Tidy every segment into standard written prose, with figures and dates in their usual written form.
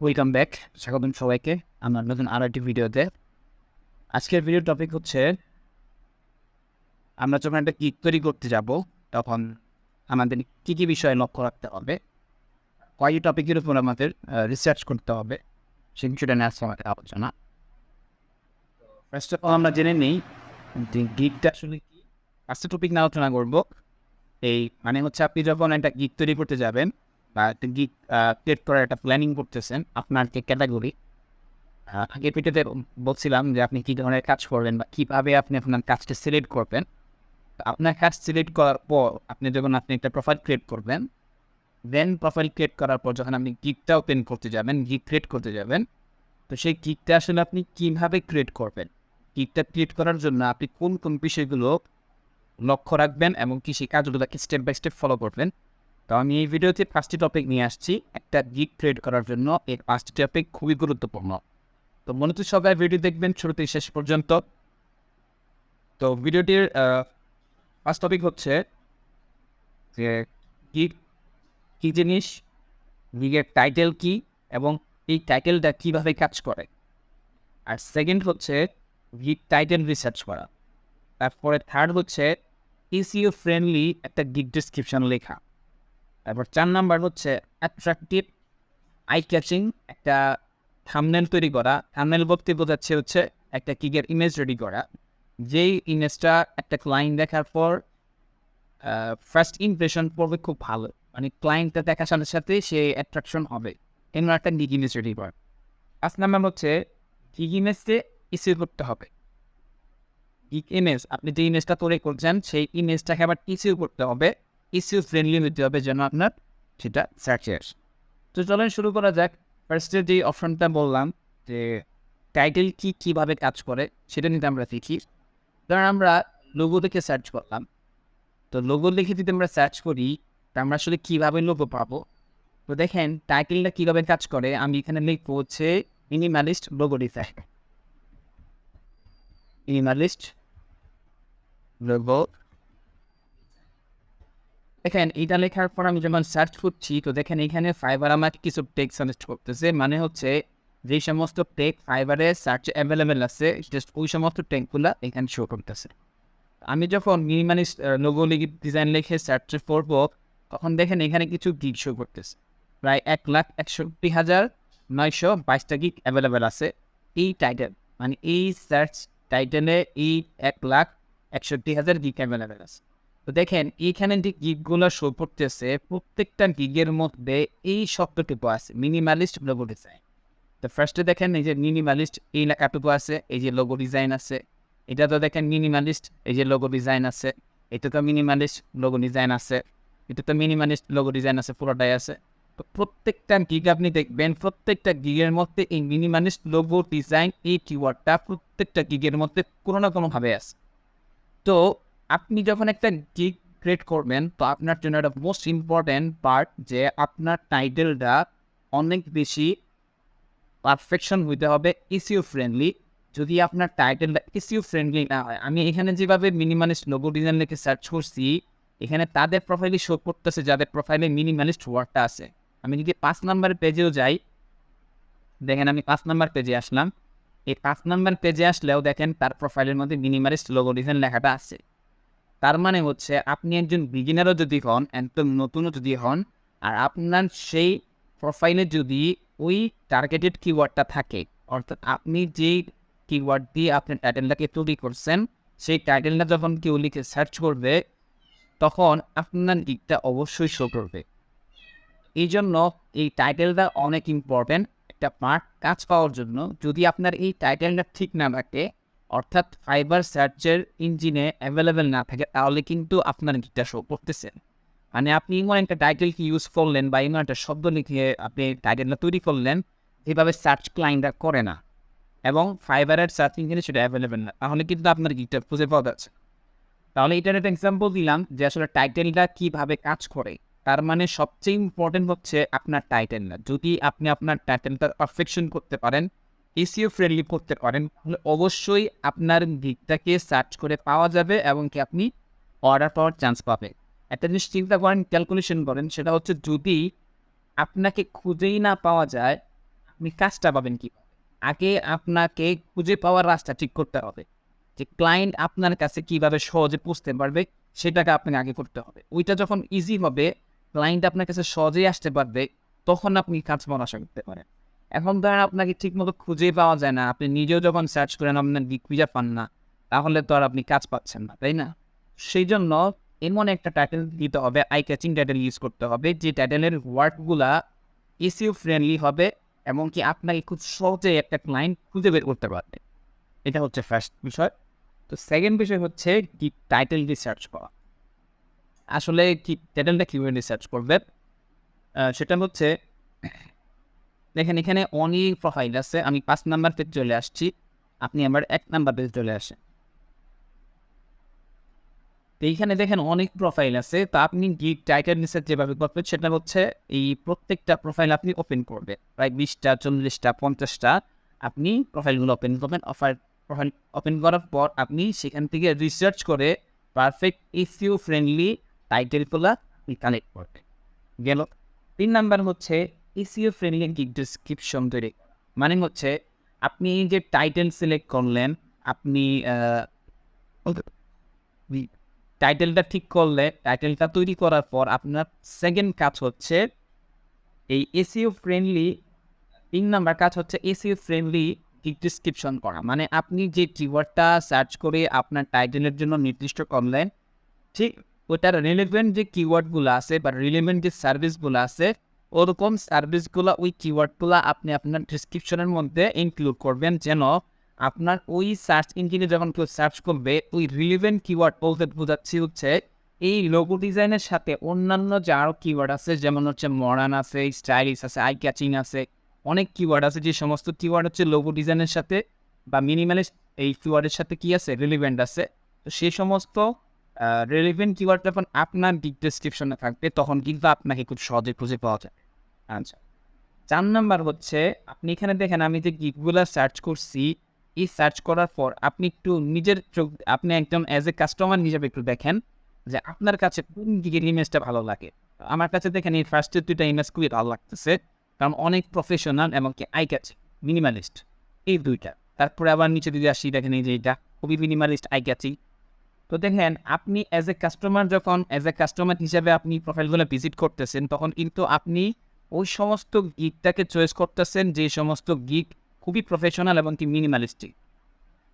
Welcome back, স্বাগতম সবাইকে আমার নতুন আরও একটি ভিডিওতে। আজকের ভিডিও টপিক হচ্ছে আমরা যখন একটা গিগ তৈরি করতে যাব তখন আমাদের কী কী বিষয়ে লক্ষ্য রাখতে হবে, কয়টি টপিকের উপর আমাদের রিসার্চ করতে হবে, সেই বিষয়টা নিয়ে আসছে আমাদের আলোচনা। ফার্স্ট অফ অল আমরা জেনে নিই যে গিগটা আসলে কি। ফার্স্ট টপিক নিয়ে আলোচনা করবো। এই মানে হচ্ছে আপনি যখন একটা গিগ তৈরি করতে যাবেন বা একটা গিগ ক্রিয়েট করার একটা প্ল্যানিং করতেছেন, আপনার যে ক্যাটাগরি আগের ভিডিওতে বলছিলাম যে আপনি কী ধরনের কাজ করবেন বা কীভাবে আপনি আপনার কাজটা সিলেক্ট করবেন। তো আপনার কাজ সিলেক্ট করার পর আপনি একটা প্রোফাইল ক্রিয়েট করবেন, দেন প্রোফাইল ক্রিয়েট করার পর যখন আপনি গিগটা ওপেন করতে যাবেন, গিগ ক্রিয়েট করতে যাবেন, তো সেই গিগটা আসলে আপনি কীভাবে ক্রিয়েট করবেন, গিগটা ক্রিয়েট করার জন্য আপনি কোন কোন বিষয়গুলো লক্ষ্য রাখবেন এবং কি সেই কাজগুলোকে স্টেপ বাই স্টেপ ফলো করবেন। তো আমি এই ভিডিওতে 5টি টপিক নিয়ে আসছি একটা গিগ ক্রিয়েট করার জন্য। এই 5টি টপিক খুবই গুরুত্বপূর্ণ, তো মূলত সবাই ভিডিও দেখবেন শুরু থেকে শেষ পর্যন্ত। তো ভিডিওটির ফার্স্ট টপিক হচ্ছে যে গিগ কী জিনিস, গিগের টাইটেল কি এবং এই টাইটেলটা কীভাবে কাজ করে। আর সেকেন্ড হচ্ছে গিগ টাইটেল রিসার্চ করা। তারপরে থার্ড হচ্ছে ইসিও ফ্রেন্ডলি একটা গিগ ডিসক্রিপশন লেখা। তারপর 4 নাম্বার হচ্ছে অ্যাট্রাকটিভ আই ক্যাচিং একটা থাম্বনেল তৈরি করা। থাম্বনেল বলতে বোঝাচ্ছে হচ্ছে একটা গিগের ইমেজ রেডি করা, যেই ইমেজটা একটা ক্লায়েন্ট দেখার পর ফার্স্ট ইমপ্রেশন পড়বে খুব ভালো, মানে ক্লায়েন্টটা দেখার সাথে সাথে সে অ্যাট্রাকশন হবে, এমন একটা গিগ ইমেজ রেডি করা। 5 নাম্বার হচ্ছে গিগ ইমেজকে ইস্যু করতে হবে। গিগ ইমেজ আপনি যে ইমেজটা তৈরি করছেন সেই ইমেজটাকে আবার ইস্যু করতে হবে, ইস্যু ফ্রেন্ডলি হতে হবে যেন আপনার সেটা সার্চে আসে। তো চলেন শুরু করা যাক। ফার্স্টে যে অপশনটা বললাম যে টাইটেল কি কীভাবে কাজ করে সেটা নিতে আমরা দেখি। ধরেন আমরা লোগো দেখে সার্চ করলাম, তো লোগো লিখে যদি আমরা সার্চ করি তা আমরা আসলে কীভাবে লোগো পাবো। তো দেখেন টাইটেলটা কীভাবে কাজ করে, আমি এখানে লিখবো হচ্ছে minimalist logo design. Minimalist logo. দেখেন এইটা লেখার পর আমি যখন সার্চ করছি তো দেখেন এখানে ফাইবার আমাকে কিছু টেক্সট সাজেস্ট করতেছে, মানে হচ্ছে যেই সমস্ত টেক ফাইবারে সার্চে অ্যাভেলেবেল আছে জাস্ট ওই সমস্ত টেকগুলো এখানে শো করতেছে। আমি যখন মিনিমালিস্ট লোগো ডিজাইন লিখে সার্চ করবো তখন দেখেন এখানে কিছু গিগ শো করতেছে, প্রায় 1,61,922টা গিগ অ্যাভেলেবেল আছে এই টাইটেল, মানে এই সার্চ টাইটেলে এই 1,61,000 গিগ অ্যাভেলেবেল আছে। তো দেখেন এইখানে যে গিগগুলো শো করতেছে প্রত্যেকটা গিগের মধ্যে এই শব্দটুকু আছে মিনিমালিস্ট লোগো ডিজাইন। তো ফার্স্টে দেখেন এই যে মিনিমালিস্ট এই লেখাটুকু আছে, এই যে লোগো ডিজাইন আছে, এটা তো দেখেন মিনিমালিস্ট এই যে লোগো ডিজাইন আছে, এটা তো মিনিমালিস্ট লোগো ডিজাইন আছে, এটা তো মিনিমালিস্ট লোগো ডিজাইন আছে, পুরোটাই আছে। তো প্রত্যেকটা গিগ আপনি দেখবেন প্রত্যেকটা গিগের মধ্যে এই মিনিমালিস্ট লোগো ডিজাইন এই কিওয়ার্ডটা প্রত্যেকটা গিগের মধ্যে কোনো না কোনোভাবে আছে। তো আপনি যখন একটা গিগ ক্রিয়েট করবেন তো আপনার জন্য একটা মোস্ট ইম্পর্ট্যান্ট পার্ট যে আপনার টাইটেলটা অনেক বেশি পারফেকশন হইতে হবে, ইসিও ফ্রেন্ডলি। যদি আপনার টাইটেলটা ইসিও ফ্রেন্ডলি না হয়, আমি এখানে যেভাবে মিনিমালিস্ট লোগো ডিজাইন লিখে সার্চ করছি এখানে তাদের প্রোফাইলে শো করতেছে যাদের প্রোফাইলে মিনিমালিস্ট ওয়ার্ডটা আছে। আমি যদি 5 নাম্বারের পেজেও যাই, দেখেন আমি 5 নাম্বার পেজে আসলাম, এই 5 নাম্বার পেজে আসলেও দেখেন তার প্রোফাইলের মধ্যে মিনিমালিস্ট লোগো ডিজাইন লেখাটা আছে। তার মানে হচ্ছে আপনি একজন বিগিনারও যদি হন, একদম নতুনও যদি হন, আর আপনার সেই প্রোফাইলে যদি ওই টার্গেটেড কিওয়ার্ডটা থাকে, অর্থাৎ আপনি যেই কিওয়ার্ড দিয়ে আপনার টাইটেলটাকে তৈরি করছেন সেই টাইটেলটা যখন কেউ লিখে সার্চ করবে তখন আপনার গিগটা অবশ্যই শো করবে। এই জন্য এই টাইটেলটা অনেক ইম্পর্ট্যান্ট একটা পার্ট কাজ পাওয়ার জন্য। যদি আপনার এই টাইটেলটা ঠিক না থাকে, অর্থাৎ ফাইবার সার্চের ইঞ্জিনে অ্যাভেলেবেল না থাকে, তাহলে কিন্তু আপনার গিগটা শো করতেছে। মানে আপনি এমন একটা টাইটেলকে ইউজ করলেন বা এমন একটা শব্দ লিখে আপনি টাইটেলটা তৈরি করলেন যেভাবে সার্চ ক্লায়েন্টরা করে না এবং ফাইবারের সার্চ ইঞ্জিনে সেটা অ্যাভেলেবেল না, তাহলে কিন্তু আপনার গিগটা খুঁজে পাওয়া যাচ্ছে। তাহলে এটার একটা এক্সাম্পল দিলাম যে আসলে টাইটেলটা কীভাবে কাজ করে। তার মানে সবচেয়ে ইম্পর্টেন্ট হচ্ছে আপনার টাইটেলটা। যদি আপনি আপনার টাইটেলটা পারফেকশন করতে পারেন, এসইও ফ্রেন্ডলি করতে পারেন, তাহলে অবশ্যই আপনার গিগটাকে সার্চ করে পাওয়া যাবে এবং কি আপনি অর্ডার পাওয়ার চান্স পাবে। একটা জিনিস চিন্তা করেন, ক্যালকুলেশন করেন, সেটা হচ্ছে যদি আপনাকে খুঁজেই না পাওয়া যায়, আপনি কাজটা পাবেন কি? আগে আপনাকে খুঁজে পাওয়ার রাস্তা ঠিক করতে হবে। যে ক্লায়েন্ট আপনার কাছে কিভাবে সহজে পৌঁছতে পারবে সেটাকে আপনাকে আগে করতে হবে। ওইটা যখন ইজি হবে, ক্লায়েন্ট আপনার কাছে সহজেই আসতে পারবে, তখন আপনি কাজ পাওয়ার আশা করতে পারেন। এখন ধরেন আপনাকে ঠিকমতো খুঁজেই পাওয়া যায় না, আপনি নিজেও যখন সার্চ করেন আপনার গিগ খুঁজে পান না, তাহলে তো আর আপনি কাজ পাচ্ছেন না, তাই না? সেইজন্য এমন একটা টাইটেল দিতে হবে, আই ক্যাচিং টাইটেল ইউজ করতে হবে, যে টাইটেলের ওয়ার্ডগুলা এসইও ফ্রেন্ডলি হবে এবং কি আপনাকে খুব সহজে একটা ক্লায়েন্ট খুঁজে বের করতে পারবে। এটা হচ্ছে ফার্স্ট বিষয়। তো সেকেন্ড বিষয় হচ্ছে কি টাইটেল রিসার্চ করা। আসলে কি টাইটেলটা কীভাবে রিসার্চ করবেন? সেটা হচ্ছে দেখেন এখানে অনেক প্রোফাইল আছে। আমি ৫ নাম্বার পেজ চলে আসছি। আপনি আমার ১ নাম্বার পেজ চলে আসেন। তো এইখানে দেখেন অনেক প্রোফাইল আছে। তো আপনি গিগ টাইটেল রিসার্চ যেভাবে করবেন সেটা হচ্ছে এই প্রত্যেকটা প্রোফাইল আপনি ওপেন করবেন। প্রায় ২০টা, ৪০টা, ৫০টা আপনি প্রোফাইলগুলো ওপেন করবেন। প্রোফাইল ওপেন করার পর আপনি সেখান থেকে রিসার্চ করে পারফেক্ট এসইও ফ্রেন্ডলি টাইটেলগুলা আপনি কালেক্ট করবেন। গেল। ৩ নাম্বার হচ্ছে এসইও ফ্রেন্ডলি গিগ ডেসক্রিপশন তৈরি করা। মানে হচ্ছে আপনি যে টাইটেল সিলেক্ট করলেন, আপনি টাইটেলটা ঠিক করলে, টাইটেলটা তৈরি করার পর আপনার সেকেন্ড কাজ হচ্ছে এই এসইও ফ্রেন্ডলি ৩ নাম্বার কাজ হচ্ছে এসইও ফ্রেন্ডলি ডিসক্রিপশন করা। মানে আপনি যে কিওয়ার্ডটা সার্চ করে আপনার টাইটেলের জন্য নির্দিষ্ট করলেন, ঠিক ওটার রিলেভেন্ট যে কিওয়ার্ডগুলো আছে বা রিলেভেন্ট যে সার্ভিসগুলো আছে, ওরকম সার্ভিসগুলো ওই কিওয়ার্ডগুলো আপনি আপনার ডিসক্রিপশনের মধ্যে ইনক্লুড করবেন, যেন আপনার ওই সার্চ ইঞ্জিনে যখন কেউ সার্চ করবে ওই রিলেভেন্ট কিওয়ার্ড বলতে বোঝাচ্ছি হচ্ছে এই লোগো ডিজাইনের সাথে অন্যান্য যে আরও কিওয়ার্ড আছে, যেমন হচ্ছে মডার্ন আছে, স্টাইলিশ আছে, আই ক্যাচিং আছে, অনেক কিওয়ার্ড আছে, যে সমস্ত কিওয়ার্ড হচ্ছে লোগো ডিজাইনের সাথে বা মিনিমালিস্ট এই কিওয়ার্ডের সাথে কি আছে, রিলেভেন্ট আছে। তো সেই সমস্ত রিলেভেন্ট কিওয়ার্ড যখন আপনার গিগ ডেসক্রিপশনে থাকবে তখন কিন্তু আপনাকে খুব সহজে খুঁজে পাওয়া যায়। আচ্ছা, ৪ নাম্বার হচ্ছে আপনি এখানে দেখেন আমি যে গিগগুলা সার্চ করছি, এই সার্চ করার পর আপনি একটু নিজের চোখ, আপনি একদম অ্যাজ এ কাস্টমার হিসেবে একটু দেখেন যে আপনার কাছে কোন গিগের ইমেজটা ভালো লাগে। আমার কাছে দেখেন এই ফার্স্টের ২টা ইমেজ খুবই ভালো লাগতেছে, কারণ অনেক প্রফেশনাল এবং কি আই ক্যাচিং, মিনিমালিস্ট, এই ২টা। তারপরে আবার নিচে যদি আসি দেখেন এই যে এটা খুবই মিনিমালিস্ট, আই ক্যাচিং। তো দেখেন আপনি অ্যাজ এ কাস্টমার যখন অ্যাজ এ কাস্টমার হিসাবে আপনি প্রোফাইলগুলো ভিজিট করতেছেন, তখন কিন্তু আপনি ওই সমস্ত গিগটাকে চয়েস করতেছেন যে সমস্ত গিগ খুবই প্রফেশনাল এবং কি মিনিমালিস্টিক।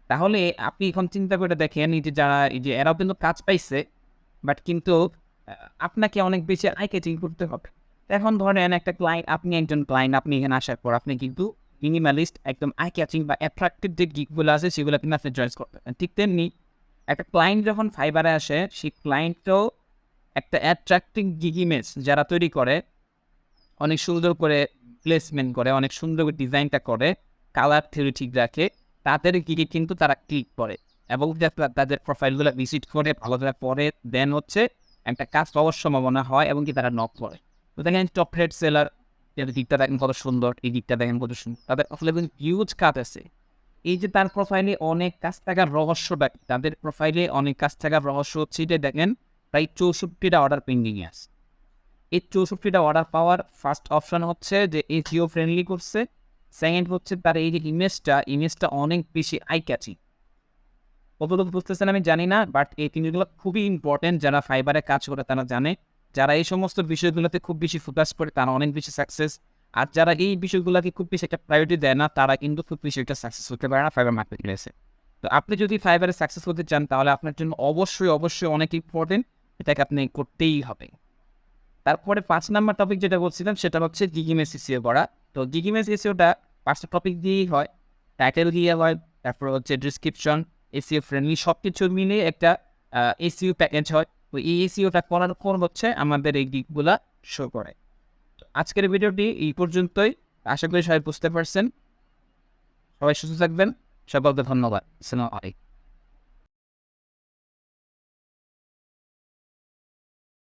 তাহলে আপনি এখন চিন্তা করে দেখেন এই যে যারা এই যে এরাও কিন্তু কাজ পাইছে, বাট কিন্তু আপনাকে অনেক বেশি আই ক্যাচিং করতে হবে। তো এখন ধরেন একটা ক্লায়েন্ট, আপনি একজন ক্লায়েন্ট, আপনি এখানে আসার পর আপনি কিন্তু মিনিমালিস্ট একদম আই ক্যাচিং বা অ্যাট্রাক্টিভ যে গিগগুলো আছে সেগুলো কিন্তু আপনি চয়েস করতে পারেন। ঠিক তেমনি একটা ক্লায়েন্ট যখন ফাইবারে আসে, সেই ক্লায়েন্টও একটা অ্যাট্রাক্টিভ গিগ ইমেজ যারা তৈরি করে, অনেক সুন্দর করে প্লেসমেন্ট করে, অনেক সুন্দর করে ডিজাইনটা করে, কালার থিওরি ঠিক রাখে, তাদের গিগে কিন্তু তারা ক্লিক করে এবং তাদের প্রোফাইলগুলো ভিজিট করে ভালো করে পরে দেন হচ্ছে একটা কাজ পাওয়ার সম্ভাবনা হয় এবং কি তারা নক করে। তো দেখেন টপ রেট সেলার, এর দিকটা দেখেন কত সুন্দর, এই দিকটা দেখেন কত সুন্দর, তাদের আসলে কিন্তু হিউজ কাজ আছে। এই যে তার প্রোফাইলে অনেক কাজ থাকার রহস্যটা কি? তাদের প্রোফাইলে অনেক কাজ থাকার রহস্য হচ্ছে এটা দেখেন, প্রায় ৬৪টা অর্ডার পেন্ডিংয়ে আছে। এই ৬৪টা অর্ডার পাওয়ার ফার্স্ট অপশন হচ্ছে যে এসইও ফ্রেন্ডলি করছে, সেকেন্ড হচ্ছে তার এই যে ইমেজটা অনেক বেশি আই ক্যাচিং। কতটুকু বুঝতেছেন আমি জানি না, বাট এই জিনিসগুলো খুবই ইম্পর্টেন্ট। যারা ফাইবারে কাজ করে তারা জানে, যারা এই সমস্ত বিষয়গুলোতে খুব বেশি ফোকাস করে তারা অনেক বেশি সাকসেস, আর যারা এই বিষয়গুলোকে খুব বেশি একটা প্রায়োরিটি দেয় না তারা কিন্তু খুব বেশি একটা সাকসেস হতে পারে না ফাইবার মার্কেট প্লেসে। তো আপনি যদি ফাইবারে সাকসেস হতে চান তাহলে আপনার জন্য অবশ্যই অনেক ইম্পর্টেন্ট, এটাকে আপনি করতেই হবে। তারপরে ৫ নাম্বার টপিক যেটা বলছিলাম সেটা হচ্ছে গিগিমেজ এসইও করা। তো গিগিমেজ এসইওটা ৫টা টপিক দিয়েই হয়, টাইটেল দিয়ে হয়, তারপর হচ্ছে ডিসক্রিপশন, এসইও ফ্রেন্ডলি, সব কিছু মিলিয়ে একটা এসইও প্যাকেজ হয়। তো এই এসইওটা করার পর হচ্ছে আমাদের এই গিগগুলা শো করে। তো আজকের ভিডিওটি এই পর্যন্তই। আশা করি সবাই বুঝতে পারছেন। সবাই সুস্থ থাকবেন। সকলকে ধন্যবাদ। আসসালামু আলাইকুম।